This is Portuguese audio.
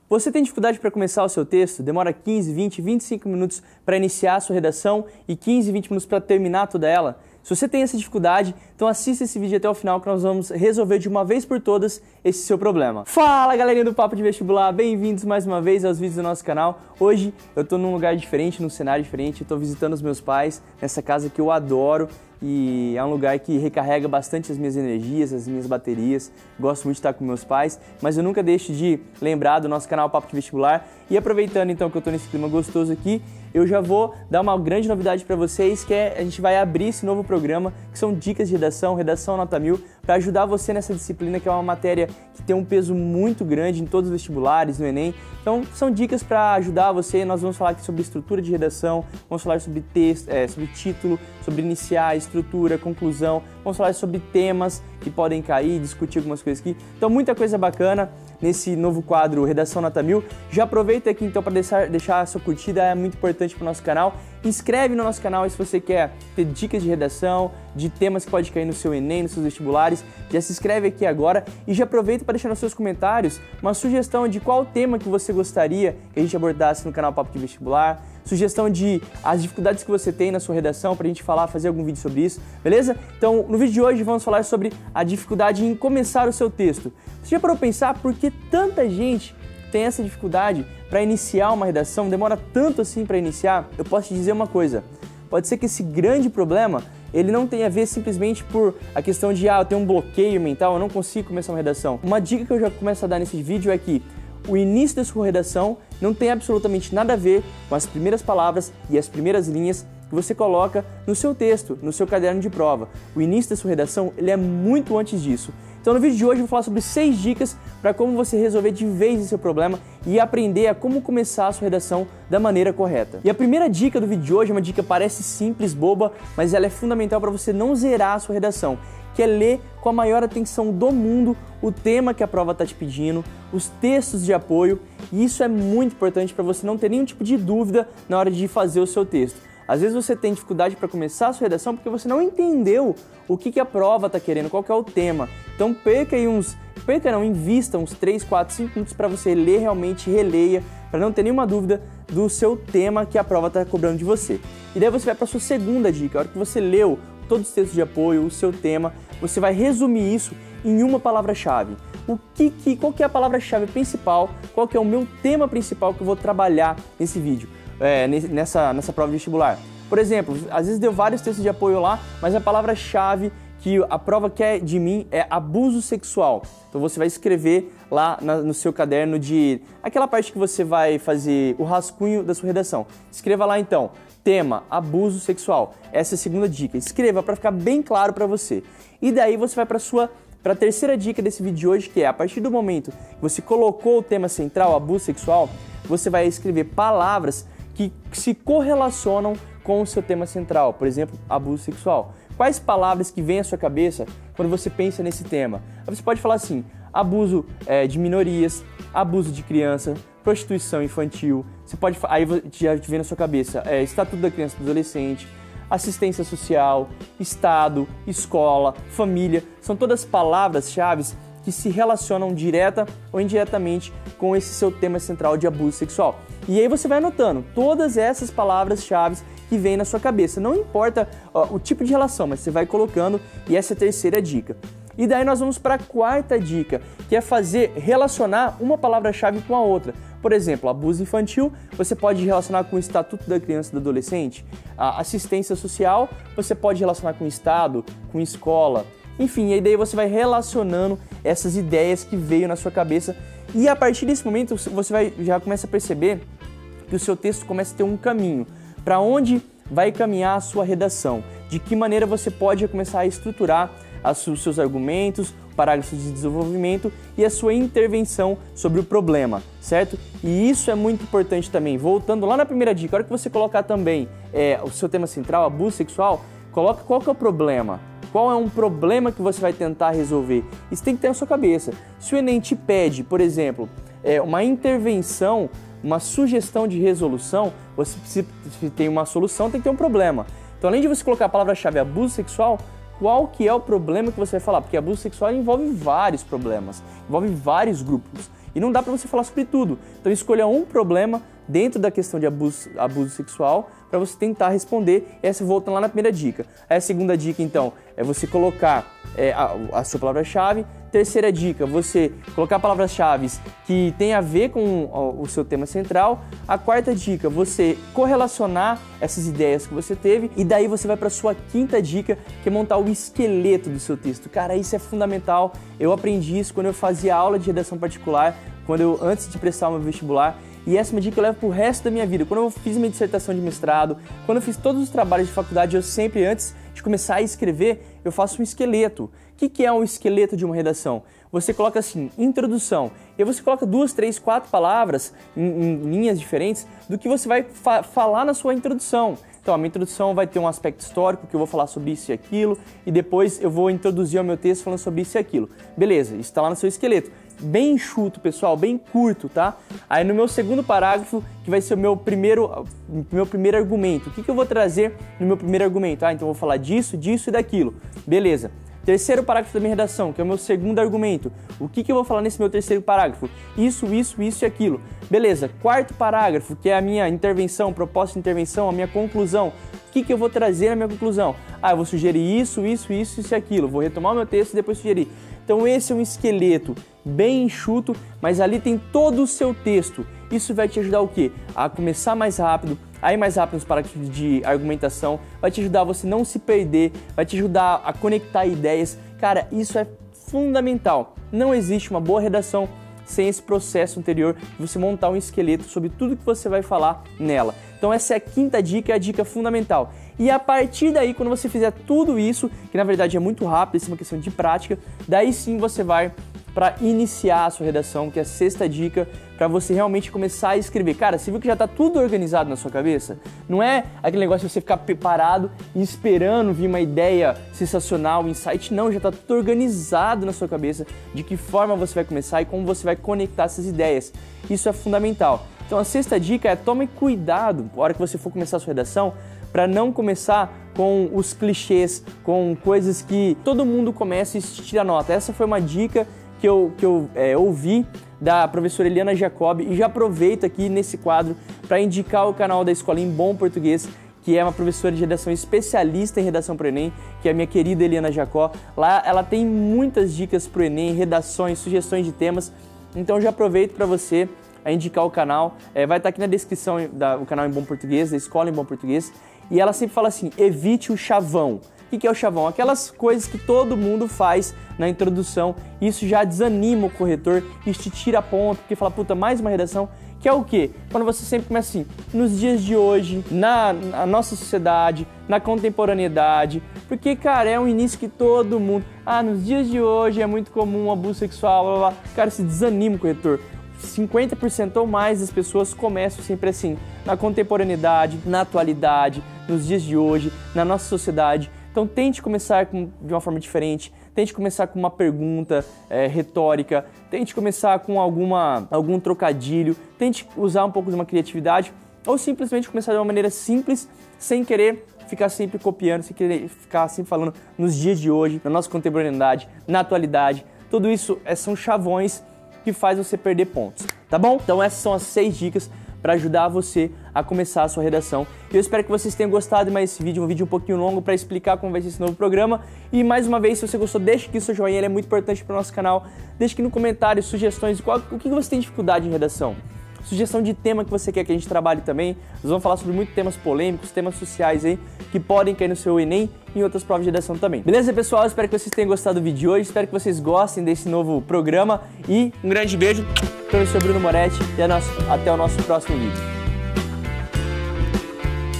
Você tem dificuldade para começar o seu texto? Demora 15, 20, 25 minutos para iniciar a sua redação e 15, 20 minutos para terminar toda ela? Se você tem essa dificuldade, então assista esse vídeo até o final que nós vamos resolver de uma vez por todas esse seu problema. Fala galerinha do Papo de Vestibular, bem-vindos mais uma vez aos vídeos do nosso canal. Hoje eu estou num lugar diferente, num cenário diferente, eu estou visitando os meus pais nessa casa que eu adoro e é um lugar que recarrega bastante as minhas energias, as minhas baterias. Gosto muito de estar com meus pais, mas eu nunca deixo de lembrar do nosso canal Papo de Vestibular. E aproveitando então que eu estou nesse clima gostoso aqui, eu já vou dar uma grande novidade para vocês, que é a gente vai abrir esse novo programa, que são dicas de redação nota 1000, para ajudar você nessa disciplina, que é uma matéria que tem um peso muito grande em todos os vestibulares, no Enem. Então, são dicas para ajudar você. Nós vamos falar aqui sobre estrutura de redação, vamos falar sobre texto, sobre título, sobre iniciar, estrutura, conclusão, vamos falar sobre temas que podem cair, discutir algumas coisas aqui. Então, muita coisa bacana nesse novo quadro Redação Nota 1000. Já aproveita aqui então para deixar a sua curtida, é muito importante para o nosso canal. Inscreve no nosso canal se você quer ter dicas de redação, de temas que pode cair no seu Enem, nos seus vestibulares. Já se inscreve aqui agora e já aproveita para deixar nos seus comentários uma sugestão de qual tema que você gostaria que a gente abordasse no canal Papo de Vestibular. Sugestão de as dificuldades que você tem na sua redação para a gente falar, fazer algum vídeo sobre isso, beleza? Então, no vídeo de hoje vamos falar sobre a dificuldade em começar o seu texto. Você já parou para pensar por que tanta gente tem essa dificuldade para iniciar uma redação, demora tanto assim para iniciar? Eu posso te dizer uma coisa, pode ser que esse grande problema ele não tem a ver simplesmente por a questão de eu tenho um bloqueio mental, eu não consigo começar uma redação. Uma dica que eu já começo a dar nesse vídeo é que o início da sua redação não tem absolutamente nada a ver com as primeiras palavras e as primeiras linhas que você coloca no seu texto, no seu caderno de prova. O início da sua redação ele é muito antes disso. Então no vídeo de hoje eu vou falar sobre 6 dicas para como você resolver de vez esse seu problema e aprender a como começar a sua redação da maneira correta. E a primeira dica do vídeo de hoje é uma dica que parece simples, boba, mas ela é fundamental para você não zerar a sua redação, que é ler com a maior atenção do mundo o tema que a prova está te pedindo, os textos de apoio, e isso é muito importante para você não ter nenhum tipo de dúvida na hora de fazer o seu texto. Às vezes você tem dificuldade para começar a sua redação porque você não entendeu o que a prova está querendo, qual que é o tema. Então invista uns 3, 4, 5 minutos para você ler realmente, releia, para não ter nenhuma dúvida do seu tema que a prova está cobrando de você. E daí você vai para a sua segunda dica, a hora que você leu todos os textos de apoio, o seu tema, você vai resumir isso em uma palavra-chave. Qual que é a palavra-chave principal, qual que é o meu tema principal que eu vou trabalhar nesse vídeo, nessa prova de vestibular. Por exemplo, às vezes deu vários textos de apoio lá, mas a palavra-chave que a prova quer de mim é abuso sexual. Então você vai escrever lá no seu caderno aquela parte que você vai fazer o rascunho da sua redação. Escreva lá então, tema, abuso sexual. Essa é a segunda dica. Escreva para ficar bem claro para você. E daí você vai para a terceira dica desse vídeo de hoje, que é a partir do momento que você colocou o tema central, abuso sexual, você vai escrever palavras que se correlacionam com o seu tema central, por exemplo, abuso sexual. Quais palavras que vêm à sua cabeça quando você pensa nesse tema? Você pode falar assim, abuso de minorias, abuso de criança, prostituição infantil, aí já vem na sua cabeça Estatuto da Criança e do Adolescente, assistência social, Estado, escola, família, são todas palavras-chave que se relacionam direta ou indiretamente com esse seu tema central de abuso sexual. E aí você vai anotando todas essas palavras-chave que vêm na sua cabeça, não importa o tipo de relação, mas você vai colocando, e essa é a terceira dica. E daí nós vamos para a quarta dica, que é relacionar uma palavra-chave com a outra. Por exemplo, abuso infantil, você pode relacionar com o Estatuto da Criança e do Adolescente. A assistência social, você pode relacionar com o Estado, com escola. Enfim, e daí você vai relacionando essas ideias que veio na sua cabeça. E a partir desse momento, você já começa a perceber que o seu texto começa a ter um caminho. Para onde vai caminhar a sua redação? De que maneira você pode começar a estruturar os seus argumentos, parágrafos de desenvolvimento e a sua intervenção sobre o problema, certo? E isso é muito importante também. Voltando lá na primeira dica, a hora que você colocar também o seu tema central, abuso sexual, coloca qual que é o problema. Qual é um problema que você vai tentar resolver? Isso tem que ter na sua cabeça. Se o Enem te pede, por exemplo, uma intervenção, uma sugestão de resolução, se tem uma solução, tem que ter um problema. Então, além de você colocar a palavra-chave abuso sexual, qual que é o problema que você vai falar, porque abuso sexual envolve vários problemas, envolve vários grupos, e não dá para você falar sobre tudo. Então escolha um problema dentro da questão de abuso sexual para você tentar responder. Essa volta lá na primeira dica. A segunda dica, então, é você colocar a sua palavra-chave. Terceira dica, você colocar palavras-chave que tem a ver com o seu tema central. A quarta dica, você correlacionar essas ideias que você teve, e daí você vai para a sua quinta dica, que é montar o esqueleto do seu texto. Cara, isso é fundamental. Eu aprendi isso quando eu fazia aula de redação particular, antes de prestar o meu vestibular. E essa é uma dica que eu levo pro resto da minha vida. Quando eu fiz minha dissertação de mestrado, quando eu fiz todos os trabalhos de faculdade, eu sempre, antes de começar a escrever, eu faço um esqueleto. O que é um esqueleto de uma redação? Você coloca assim, introdução, e aí você coloca 2, 3, 4 palavras em linhas diferentes do que você vai falar na sua introdução. Então, a minha introdução vai ter um aspecto histórico, que eu vou falar sobre isso e aquilo, e depois eu vou introduzir o meu texto falando sobre isso e aquilo. Beleza, isso está lá no seu esqueleto. Bem enxuto, pessoal, bem curto, tá? Aí no meu segundo parágrafo, que vai ser o meu primeiro argumento. O que eu vou trazer no meu primeiro argumento? Então eu vou falar disso, disso e daquilo. Beleza. Terceiro parágrafo da minha redação, que é o meu segundo argumento. O que eu vou falar nesse meu terceiro parágrafo? Isso e aquilo. Beleza. Quarto parágrafo, que é a minha intervenção, proposta de intervenção, a minha conclusão. O que eu vou trazer na minha conclusão? Eu vou sugerir isso e aquilo. Vou retomar o meu texto e depois sugerir. Então esse é um esqueleto bem enxuto, mas ali tem todo o seu texto. Isso vai te ajudar o quê? A começar mais rápido, a ir mais rápido nos parágrafos de argumentação, vai te ajudar a você não se perder, vai te ajudar a conectar ideias. Cara, isso é fundamental. Não existe uma boa redação sem esse processo anterior de você montar um esqueleto sobre tudo que você vai falar nela. Então essa é a quinta dica, é a dica fundamental. E a partir daí, quando você fizer tudo isso, que na verdade é muito rápido, isso é uma questão de prática, daí sim você vai para iniciar a sua redação, que é a sexta dica, para você realmente começar a escrever. Cara, você viu que já está tudo organizado na sua cabeça? Não é aquele negócio de você ficar preparado e esperando vir uma ideia sensacional, um insight. Não, já está tudo organizado na sua cabeça, de que forma você vai começar e como você vai conectar essas ideias. Isso é fundamental. Então a sexta dica é: tome cuidado na hora que você for começar a sua redação, para não começar com os clichês, com coisas que todo mundo começa e tira nota. Essa foi uma dica que eu ouvi da professora Eliana Jacob, e já aproveito aqui nesse quadro para indicar o canal da Escolinha em Bom Português, que é uma professora de redação especialista em redação para o Enem, que é a minha querida Eliana Jacob. Lá ela tem muitas dicas para o Enem, redações, sugestões de temas, então já aproveito para você a indicar o canal. Vai estar aqui na descrição o canal em Bom Português, da Escola em Bom Português, e ela sempre fala assim: evite o chavão. O que é o chavão? Aquelas coisas que todo mundo faz na introdução, isso já desanima o corretor, isso te tira a ponta, porque fala, puta, mais uma redação. Que é o quê? Quando você sempre começa assim: nos dias de hoje, na nossa sociedade, na contemporaneidade, porque, cara, é um início que todo mundo... nos dias de hoje é muito comum abuso sexual, blá, blá, blá. Cara, se desanima o corretor. 50% ou mais das pessoas começam sempre assim: na contemporaneidade, na atualidade, nos dias de hoje, na nossa sociedade. Então tente começar de uma forma diferente, tente começar com uma pergunta retórica, tente começar com algum trocadilho, tente usar um pouco de uma criatividade, ou simplesmente começar de uma maneira simples, sem querer ficar sempre copiando, sem querer ficar sempre falando nos dias de hoje, na nossa contemporaneidade, na atualidade. Tudo isso são chavões que faz você perder pontos, tá bom? Então essas são as 6 dicas para ajudar você a começar a sua redação. Eu espero que vocês tenham gostado mais desse vídeo, um vídeo um pouquinho longo para explicar como vai ser esse novo programa. E mais uma vez, se você gostou, deixe aqui o seu joinha, ele é muito importante para o nosso canal. Deixe aqui no comentário sugestões, o que você tem dificuldade em redação. Sugestão de tema que você quer que a gente trabalhe também. Nós vamos falar sobre muitos temas polêmicos, temas sociais aí, que podem cair no seu Enem e em outras provas de redação também. Beleza, pessoal? Espero que vocês tenham gostado do vídeo de hoje, espero que vocês gostem desse novo programa e um grande beijo. Eu sou o Bruno Moretti e até o nosso próximo vídeo.